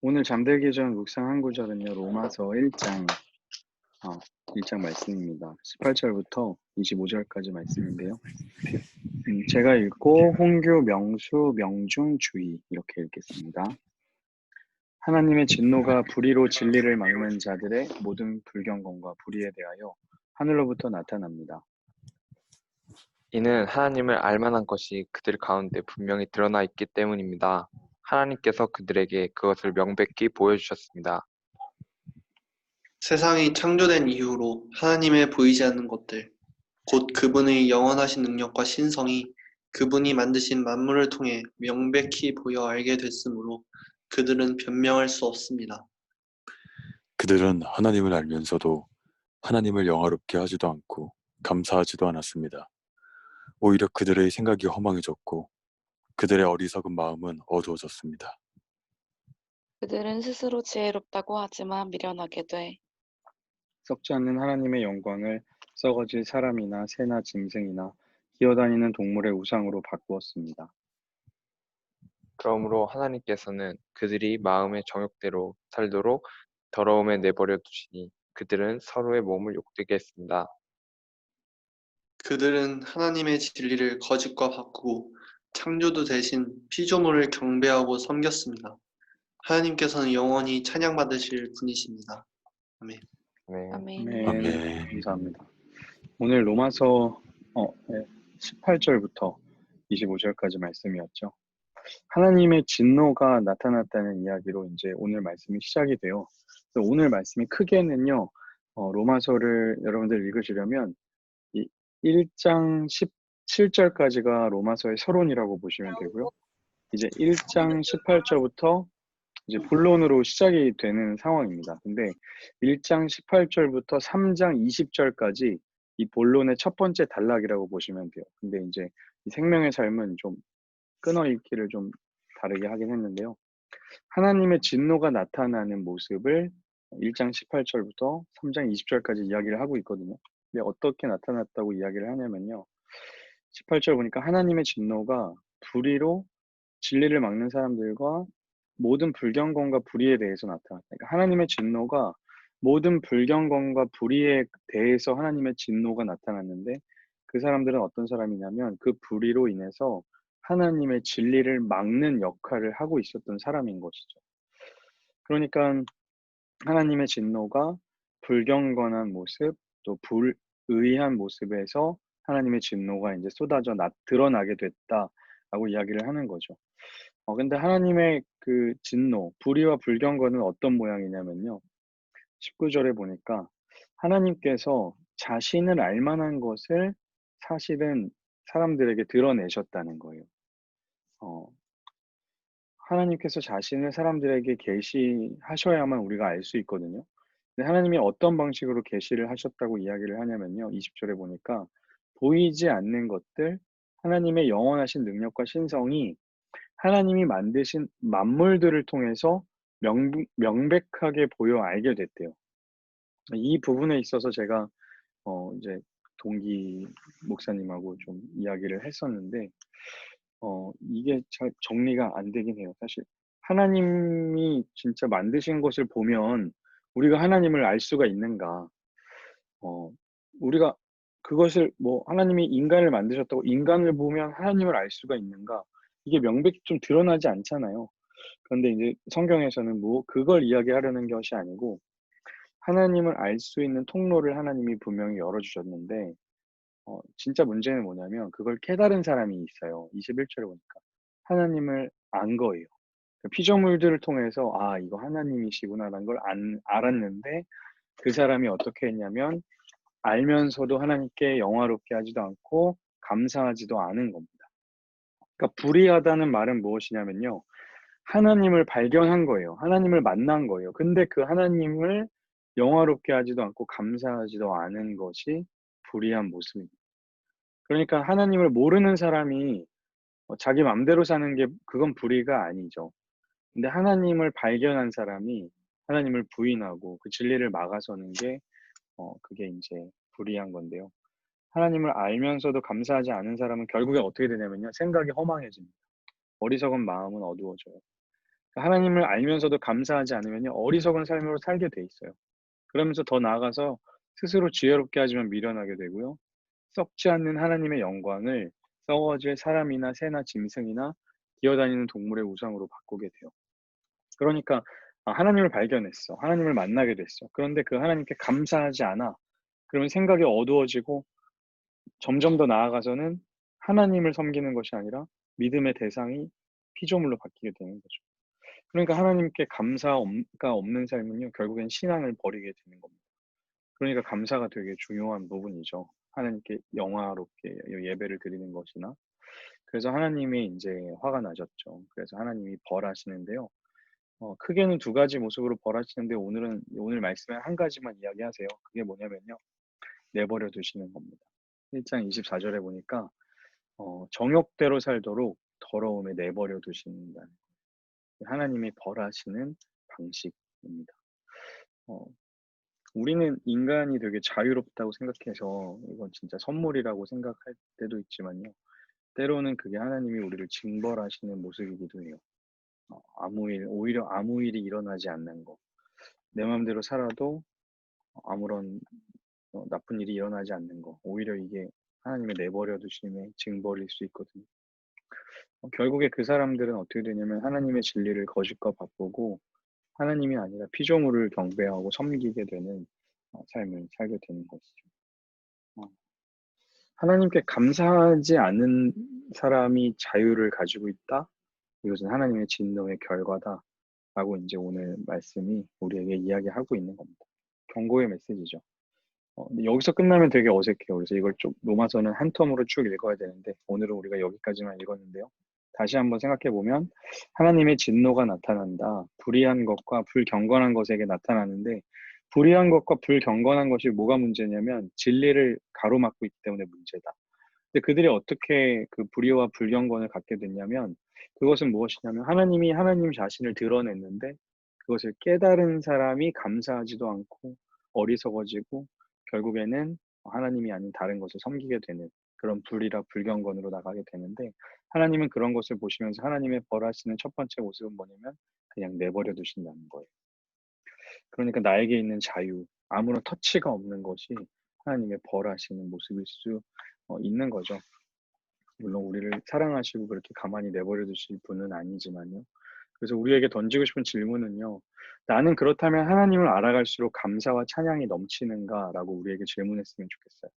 오늘 잠들기 전 묵상 한 구절은요, 로마서 1장, 1장 말씀입니다. 18절부터 25절까지 말씀인데요. 제가 읽고 홍규, 명수, 명중, 주의 이렇게 읽겠습니다. 하나님의 진노가 불의로 진리를 막는 자들의 모든 불경건과 불의에 대하여 하늘로부터 나타납니다. 이는 하나님을 알 만한 것이 그들 가운데 분명히 드러나 있기 때문입니다. 하나님께서 그들에게 그것을 명백히 보여주셨습니다. 세상이 창조된 이후로 하나님의 보이지 않는 것들, 곧 그분의 영원하신 능력과 신성이 그분이 만드신 만물을 통해 명백히 보여 알게 됐으므로 그들은 변명할 수 없습니다. 그들은 하나님을 알면서도 하나님을 영화롭게 하지도 않고 감사하지도 않았습니다. 오히려 그들의 생각이 허망해졌고 그들의 어리석은 마음은 어두워졌습니다. 그들은 스스로 지혜롭다고 하지만 미련하게 돼. 썩지 않는 하나님의 영광을 썩어질 사람이나 새나 짐승이나 기어다니는 동물의 우상으로 바꾸었습니다. 그러므로 하나님께서는 그들이 마음의 정욕대로 살도록 더러움에 내버려 두시니 그들은 서로의 몸을 욕되게 했습니다. 그들은 하나님의 진리를 거짓과 바꾸고 창조주 대신 피조물을 경배하고 섬겼습니다. 하나님께서는 영원히 찬양받으실 분이십니다. 아멘. 네. 아멘. 아멘. 감사합니다. 오늘 로마서 18절부터 25절까지 말씀이었죠. 하나님의 진노가 나타났다는 이야기로 이제 오늘 말씀이 시작이 돼요. 그래서 오늘 말씀이 크게는요, 로마서를 여러분들 읽으시려면 이 1장 17절까지가 로마서의 서론이라고 보시면 되고요. 이제 1장 18절부터 이제 본론으로 시작이 되는 상황입니다. 근데 1장 18절부터 3장 20절까지 이 본론의 첫 번째 단락이라고 보시면 돼요. 근데 이제 이 생명의 삶은 좀 끊어읽기를 좀 다르게 하긴 했는데요. 하나님의 진노가 나타나는 모습을 1장 18절부터 3장 20절까지 이야기를 하고 있거든요. 근데 어떻게 나타났다고 이야기를 하냐면요. 18절 보니까 하나님의 진노가 불의로 진리를 막는 사람들과 모든 불경건과 불의에 대해서 나타났다. 그러니까 하나님의 진노가 모든 불경건과 불의에 대해서 하나님의 진노가 나타났는데 그 사람들은 어떤 사람이냐면 그 불의로 인해서 하나님의 진리를 막는 역할을 하고 있었던 사람인 것이죠. 그러니까 하나님의 진노가 불경건한 모습, 또 불의한 모습에서 하나님의 진노가 이제 드러나게 됐다라고 이야기를 하는 거죠. 근데 하나님의 그 진노, 불의와 불경건은 어떤 모양이냐면요. 19절에 보니까 하나님께서 자신을 알 만한 것을 사실은 사람들에게 드러내셨다는 거예요. 하나님께서 자신을 사람들에게 계시하셔야만 우리가 알 수 있거든요. 근데 하나님이 어떤 방식으로 계시를 하셨다고 이야기를 하냐면요. 20절에 보니까 보이지 않는 것들, 하나님의 영원하신 능력과 신성이 하나님이 만드신 만물들을 통해서 명백하게 보여 알게 됐대요. 이 부분에 있어서 제가 이제 동기 목사님하고 좀 이야기를 했었는데 이게 잘 정리가 안 되긴 해요. 사실 하나님이 진짜 만드신 것을 보면 우리가 하나님을 알 수가 있는가? 우리가 그것을 뭐 하나님이 인간을 만드셨다고 인간을 보면 하나님을 알 수가 있는가? 이게 명백히 좀 드러나지 않잖아요. 그런데 이제 성경에서는 뭐 그걸 이야기하려는 것이 아니고 하나님을 알 수 있는 통로를 하나님이 분명히 열어주셨는데 진짜 문제는 뭐냐면 그걸 깨달은 사람이 있어요. 21절에 보니까 하나님을 안 거예요. 그 피조물들을 통해서 아 이거 하나님이시구나라는 걸 알았는데 그 사람이 어떻게 했냐면 알면서도 하나님께 영화롭게 하지도 않고 감사하지도 않은 겁니다. 그러니까 불의하다는 말은 무엇이냐면요. 하나님을 발견한 거예요. 하나님을 만난 거예요. 근데 그 하나님을 영화롭게 하지도 않고 감사하지도 않은 것이 불의한 모습입니다. 그러니까 하나님을 모르는 사람이 자기 맘대로 사는 게 그건 불의가 아니죠. 근데 하나님을 발견한 사람이 하나님을 부인하고 그 진리를 막아서는 게 그게 이제 불의한 건데요. 하나님을 알면서도 감사하지 않은 사람은 결국에 어떻게 되냐면요. 생각이 허망해집니다. 어리석은 마음은 어두워져요. 하나님을 알면서도 감사하지 않으면요, 어리석은 삶으로 살게 돼 있어요. 그러면서 더 나아가서 스스로 지혜롭게 하지만 미련하게 되고요. 썩지 않는 하나님의 영광을 썩어질 사람이나 새나 짐승이나 기어다니는 동물의 우상으로 바꾸게 돼요. 그러니까 하나님을 발견했어. 하나님을 만나게 됐어. 그런데 그 하나님께 감사하지 않아. 그러면 생각이 어두워지고 점점 더 나아가서는 하나님을 섬기는 것이 아니라 믿음의 대상이 피조물로 바뀌게 되는 거죠. 그러니까 하나님께 감사가 없는 삶은요, 결국엔 신앙을 버리게 되는 겁니다. 그러니까 감사가 되게 중요한 부분이죠. 하나님께 영화롭게 예배를 드리는 것이나. 그래서 하나님이 이제 화가 나셨죠. 그래서 하나님이 벌하시는데요. 크게는 두 가지 모습으로 벌하시는데 오늘 말씀에 한 가지만 이야기하세요. 그게 뭐냐면요, 내버려 두시는 겁니다. 1장 24절에 보니까 정욕대로 살도록 더러움에 내버려 두신다. 하나님이 벌하시는 방식입니다. 어, 우리는 인간이 되게 자유롭다고 생각해서 이건 진짜 선물이라고 생각할 때도 있지만요. 때로는 그게 하나님이 우리를 징벌하시는 모습이기도 해요. 오히려 아무 일이 일어나지 않는 거. 내 마음대로 살아도 아무런 나쁜 일이 일어나지 않는 거. 오히려 이게 하나님의 내버려 두심의 징벌일 수 있거든요. 결국에 그 사람들은 어떻게 되냐면 하나님의 진리를 거짓과 바꾸고 하나님이 아니라 피조물을 경배하고 섬기게 되는 삶을 살게 되는 것이죠. 어, 하나님께 감사하지 않은 사람이 자유를 가지고 있다? 이것은 하나님의 진노의 결과다라고 이제 오늘 말씀이 우리에게 이야기하고 있는 겁니다. 경고의 메시지죠. 근데 여기서 끝나면 되게 어색해요. 그래서 이걸 좀 로마서는 한 텀으로 쭉 읽어야 되는데 오늘은 우리가 여기까지만 읽었는데요. 다시 한번 생각해 보면 하나님의 진노가 나타난다. 불의한 것과 불경건한 것에게 나타나는데 불의한 것과 불경건한 것이 뭐가 문제냐면 진리를 가로막고 있기 때문에 문제다. 근데 그들이 어떻게 그 불의와 불경건을 갖게 됐냐면 그것은 무엇이냐면 하나님이 하나님 자신을 드러냈는데 그것을 깨달은 사람이 감사하지도 않고 어리석어지고 결국에는 하나님이 아닌 다른 것을 섬기게 되는 그런 불의라 불경건으로 나가게 되는데 하나님은 그런 것을 보시면서 하나님의 벌하시는 첫 번째 모습은 뭐냐면 그냥 내버려 두신다는 거예요. 그러니까 나에게 있는 자유, 아무런 터치가 없는 것이 하나님의 벌하시는 모습일 수 있는 거죠. 물론 우리를 사랑하시고 그렇게 가만히 내버려 두실 분은 아니지만요. 그래서 우리에게 던지고 싶은 질문은요. 나는 그렇다면 하나님을 알아갈수록 감사와 찬양이 넘치는가라고 우리에게 질문했으면 좋겠어요.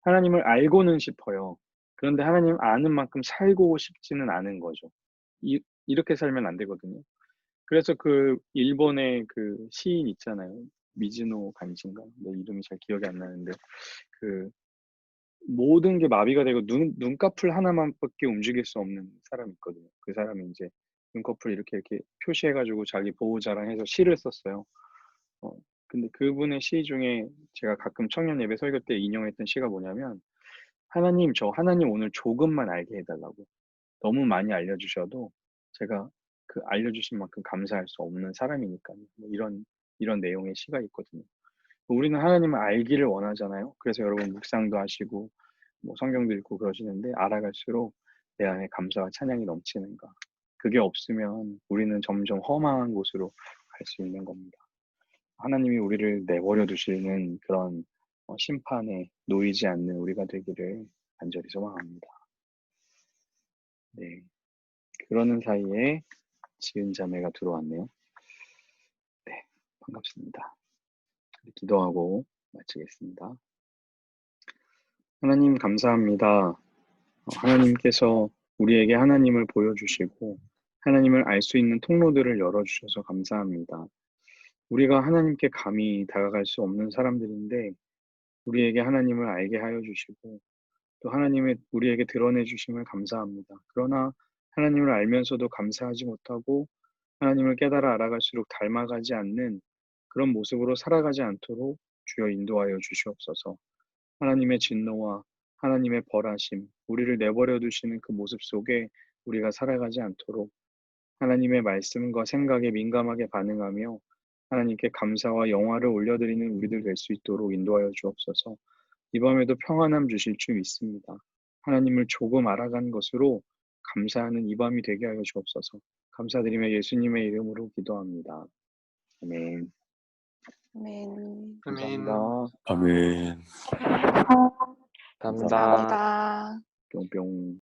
하나님을 알고는 싶어요. 그런데 하나님 아는 만큼 살고 싶지는 않은 거죠. 이렇게 살면 안 되거든요. 그래서 그 일본의 그 시인 있잖아요. 미즈노 간지인가? 내 이름이 잘 기억이 안 나는데 그 모든 게 마비가 되고 눈꺼풀 하나만밖에 움직일 수 없는 사람이 있거든요. 그 사람이 이제 눈꺼풀 이렇게 표시해가지고 자기 보호 자랑해서 시를 썼어요. 어, 근데 그분의 시 중에 제가 가끔 청년 예배 설교 때 인용했던 시가 뭐냐면 하나님, 저 하나님 오늘 조금만 알게 해달라고. 너무 많이 알려주셔도 제가 그 알려주신 만큼 감사할 수 없는 사람이니까요. 뭐 이런 내용의 시가 있거든요. 우리는 하나님을 알기를 원하잖아요. 그래서 여러분 묵상도 하시고 뭐 성경도 읽고 그러시는데 알아갈수록 내 안에 감사와 찬양이 넘치는가. 그게 없으면 우리는 점점 험한 곳으로 갈 수 있는 겁니다. 하나님이 우리를 내버려 두시는 그런 심판에 놓이지 않는 우리가 되기를 간절히 소망합니다. 네. 그러는 사이에 지은 자매가 들어왔네요. 네, 반갑습니다. 기도하고 마치겠습니다. 하나님 감사합니다. 하나님께서 우리에게 하나님을 보여주시고 하나님을 알 수 있는 통로들을 열어주셔서 감사합니다. 우리가 하나님께 감히 다가갈 수 없는 사람들인데 우리에게 하나님을 알게 하여 주시고 또 하나님의 우리에게 드러내 주심을 감사합니다. 그러나 하나님을 알면서도 감사하지 못하고 하나님을 깨달아 알아갈수록 닮아가지 않는 그런 모습으로 살아가지 않도록 주여 인도하여 주시옵소서. 하나님의 진노와 하나님의 벌하심, 우리를 내버려 두시는 그 모습 속에 우리가 살아가지 않도록 하나님의 말씀과 생각에 민감하게 반응하며 하나님께 감사와 영화를 올려드리는 우리들 될 수 있도록 인도하여 주옵소서. 이 밤에도 평안함 주실 줄 믿습니다. 하나님을 조금 알아간 것으로 감사하는 이 밤이 되게 하여 주옵소서. 감사드리며 예수님의 이름으로 기도합니다. 아멘. 아멘. 감사합니다. 아멘. 감사합니다. 감사합니다. 뿅뿅.